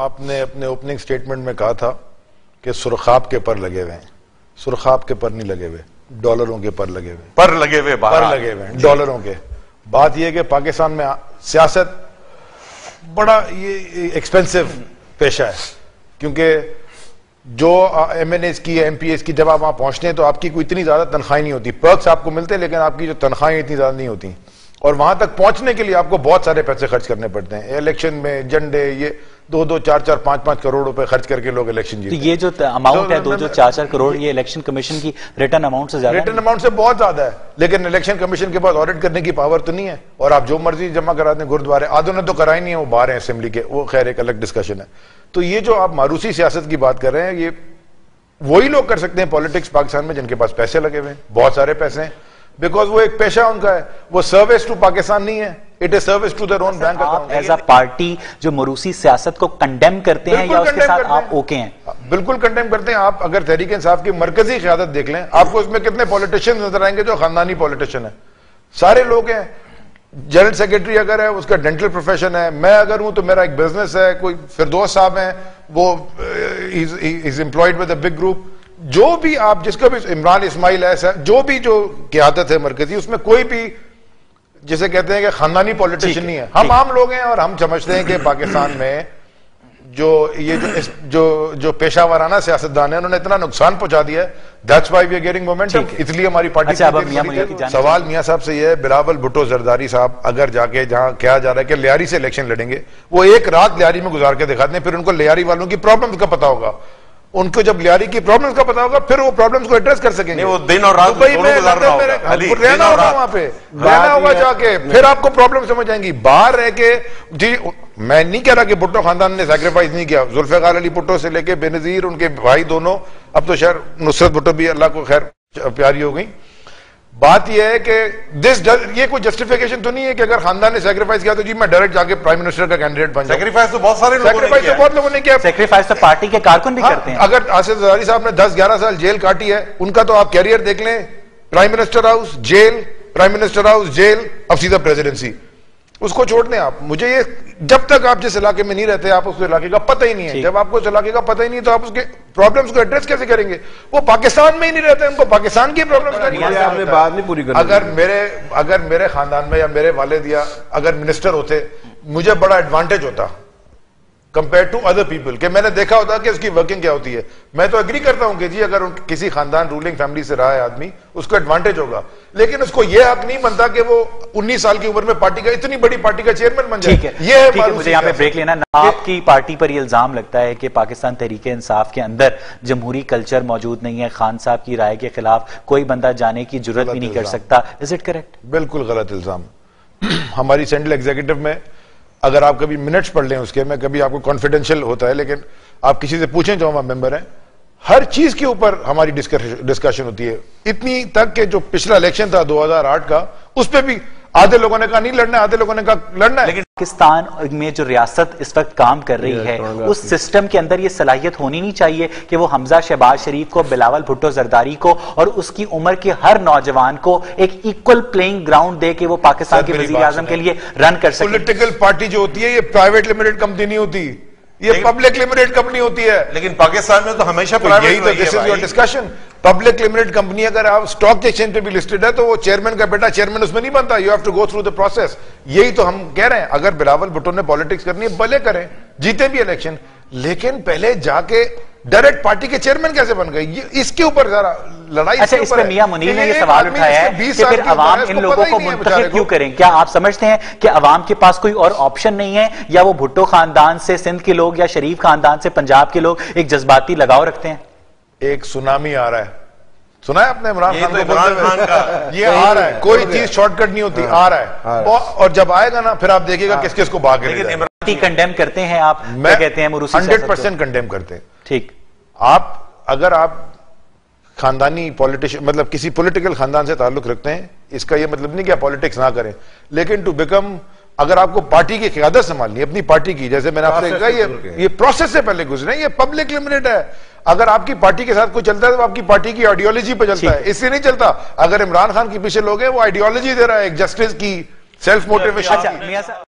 आपने अपने opening statement में कहा था कि सुरखाब के पर लगे हुए हैं। सुरखाब के पर नहीं लगे हुए, डॉलरों के पर लगे हुए। पर लगे हुए डॉलरों के। बात यह कि पाकिस्तान में सियासत बड़ा ये एक्सपेंसिव पेशा है, क्योंकि जो MNAs की MPAs की जब आप वहां पहुंचते हैं तो आपकी कोई इतनी ज्यादा तनख्वाही नहीं होती। पर्क्स आपको मिलते हैं लेकिन आपकी जो तनख्वाही इतनी ज्यादा नहीं होती, और वहां तक पहुंचने के लिए आपको बहुत सारे पैसे खर्च करने पड़ते हैं। इलेक्शन में झंडे ये 2-2, 4-4, 5-5 करोड़ रुपए खर्च करके लोग इलेक्शन जीतते हैं। तो ये जो अमाउंट है 2-2, 4-4 करोड़, ये इलेक्शन कमीशन की रिटर्न अमाउंट से ज्यादा, रिटर्न अमाउंट से बहुत ज्यादा है, लेकिन इलेक्शन कमीशन के पास ऑडिट करने की पावर तो नहीं है, और आप जो मर्जी जमा करा दें। गुरुद्वारे आधों ने तो कराई नहीं है, वो बाहर है असेंबली के, वो खैर एक अलग डिस्कशन है। तो ये जो आप मारूसी सियासत की बात कर रहे हैं, ये वही लोग कर सकते हैं पॉलिटिक्स पाकिस्तान में जिनके पास पैसे लगे हुए हैं, बहुत सारे पैसे हैं, बिकॉज वो एक पेशा उनका है। वो सर्विस टू पाकिस्तान नहीं है, it is service to their own bank account. As a party जो मरूसी सियासत को कंडेम करते हैं या उसके साथ आप ओके हैं? बिल्कुल कंडेम करते हैं। आप अगर तहरीक इंसाफ की मरकजी क़यादत देख लें, आपको उसमें कितने पॉलिटिशियन नजर आएंगे जो खानदानी पॉलिटिशियन है, सारे लोग हैं। जनरल सेक्रेटरी अगर है उसका डेंटल प्रोफेशन है, मैं अगर हूं तो मेरा एक बिजनेस है, कोई फिरदौस साहब है वो is employed with a big group. जो भी आप जिसका भी इमरान इस्माइल है, जो भी जो क़यादत है मरकजी, उसमें कोई भी जिसे कहते हैं कि खानदानी पॉलिटिशियन नहीं है। हम आम लोग हैं और हम समझते हैं कि पाकिस्तान में जो पेशा वाराना सियासतदान है उन्होंने इतना नुकसान पहुंचा दिया है, that's why we are getting momentum. इसलिए हमारी पार्टी सवाल मियां साहब से यह है, बिलावल भुट्टो जरदारी साहब अगर जाके जहां कहा जा रहा है कि लियारी से इलेक्शन लड़ेंगे, वो एक रात लियारी में गुजार के दिखाते हैं, फिर उनको लियारी वालों की प्रॉब्लम का पता होगा। उनको जब लियारी की प्रॉब्लम्स का पता होगा फिर वो प्रॉब्लम्स को एड्रेस कर सकेंगे। वो दिन और रात रहना होगा वहां पे, रहना होगा जाके, फिर आपको प्रॉब्लम समझ आएंगी। बाहर रह के जी, मैं नहीं कह रहा कि भुट्टो खानदान ने सैक्रिफाइस नहीं किया। जुल्फिकार अली भुट्टो से लेके बेनजीर, उनके भाई दोनों, अब तो शायद नुसरत भुट्टो भी अल्लाह को खैर प्यारी हो गई। बात यह है कि ये कोई जस्टिफिकेशन तो नहीं है कि अगर खानदान ने सैक्रिफाइस किया तो जी मैं डायरेक्ट जाके प्राइम मिनिस्टर का कैंडिडेट बन जाऊं। सैक्रिफाइस तो बहुत सारे लोगों ने किया। सैक्रिफाइस तो पार्टी के कारकुन भी करते हैं। अगर आसिफ जरदारी साहब ने 10-11 साल जेल काटी है, उनका तो आप कैरियर देख लें, prime minister house jail, prime minister house jail, अब सीधा प्रेसिडेंसी। उसको छोड़ दें आप। मुझे ये, जब तक आप जिस इलाके में नहीं रहते आप उस इलाके का पता ही नहीं है। जब आपको उस इलाके का पता ही नहीं तो आप उसके प्रॉब्लम्स को एड्रेस कैसे करेंगे? वो पाकिस्तान में ही नहीं रहते, उनको पाकिस्तान की प्रॉब्लम्स आपने बात नहीं पूरी करी। अगर मेरे खानदान में या मेरे वालिद या अगर मिनिस्टर होते, मुझे बड़ा एडवांटेज होता कंपेयर टू अदर पीपल, कि मैंने देखा होता कि उसकी वर्किंग क्या होती है। मैं तो एग्री करता हूं कि जी अगर किसी खानदान रूलिंग फैमिली से रहा है आदमी, उसको एडवांटेज होगा, लेकिन उसको यह हक नहीं बनता कि वो 19 साल की उम्र में पार्टी का, इतनी बड़ी पार्टी का चेयरमैन बन जाए। ठीक है, मुझे यहाँ पे ब्रेक लेना। आपकी पार्टी पर यह इल्जाम लगता है कि पाकिस्तान तहरीक इंसाफ के अंदर जमहूरी कल्चर मौजूद नहीं है, खान साहब की राय के खिलाफ कोई बंदा जाने की जरूरत भी नहीं कर सकता। Is it correct? बिल्कुल गलत इल्जाम। हमारी सेंट्रल एग्जीक्यूटिव में अगर आप कभी मिनट्स पढ़ लें उसके, मैं कभी आपको कॉन्फिडेंशियल होता है, लेकिन आप किसी से पूछें जो हमारे मेंबर हैं, हर चीज के ऊपर हमारी डिस्कशन होती है। इतनी तक के जो पिछला इलेक्शन था 2008 का, उस पर भी आधे लोगों ने कहा नहीं लड़ना है, आधे लोगों ने कहा लड़ना है। लेकिन पाकिस्तान में जो रियासत इस वक्त काम कर रही है, उस सिस्टम के अंदर ये सलाहियत होनी नहीं चाहिए कि वो हमजा शहबाज शरीफ को, बिलावल भुट्टो जरदारी को और उसकी उम्र के हर नौजवान को एक इक्वल प्लेइंग ग्राउंड दे के वो पाकिस्तान के वजीर आजम के लिए रन कर सके। पॉलिटिकल पार्टी जो होती है ये प्राइवेट लिमिटेड कंपनी नहीं होती, ये पब्लिक लिमिटेड कंपनी होती है। लेकिन पाकिस्तान में तो हमेशा प्राइवेट। तो this is your discussion. Public limited company अगर आप स्टॉक एक्सचेंज पे भी लिस्टेड है तो वो चेयरमैन का बेटा चेयरमैन उसमें नहीं बनता। You have to go through the process. यही तो हम कह रहे हैं, अगर बिलावल भुट्टो ने पॉलिटिक्स करनी है भले करें, जीते भी इलेक्शन, लेकिन पहले जाके डायरेक्ट पार्टी के चेयरमैन कैसे बन गए, इसके ऊपर जरा लड़ाई। अच्छा, इस पर मियां मुनीर ने ये सवाल उठाया है कि फिर अवाम इन लोगों को मुंतखब क्यों करें? क्या आप समझते हैं कि अवाम के पास कोई और ऑप्शन नहीं है, या वो भुट्टो खानदान से सिंध के लोग या शरीफ खानदान से पंजाब के लोग एक जज्बाती लगाव रखते हैं? एक सुनामी आ रहा है, सुना है आपने इमरान खान को? इमरान खान का ये आ रहा है, कोई चीज शॉर्टकट नहीं होती, आ रहा है। और जब आएगा ना फिर आप देखिएगा किस किस को भाग लेगा। कंडेम करते हैं आप? मैं कहते हैं 100% कंडेम करते हैं। ठीक, अगर आप खानदानी पॉलिटिशियन, मतलब किसी पॉलिटिकल खानदान से ताल्लुक रखते हैं, इसका यह मतलब नहीं कि आप पॉलिटिक्स ना करें, लेकिन टू बिकम, अगर आपको पार्टी की क़यादत संभालनी है अपनी पार्टी की, जैसे मैंने आपसे कहा ये प्रोसेस से पहले गुजरे, ये पब्लिक लिमिटेड है। अगर आपकी पार्टी के साथ कोई चलता है तो आपकी पार्टी की आइडियोलॉजी पे चलता है, इससे नहीं चलता। अगर इमरान खान के पीछे लोग हैं, वो आइडियोलॉजी दे रहा है एक जस्टिस की, सेल्फ मोटिवेशन।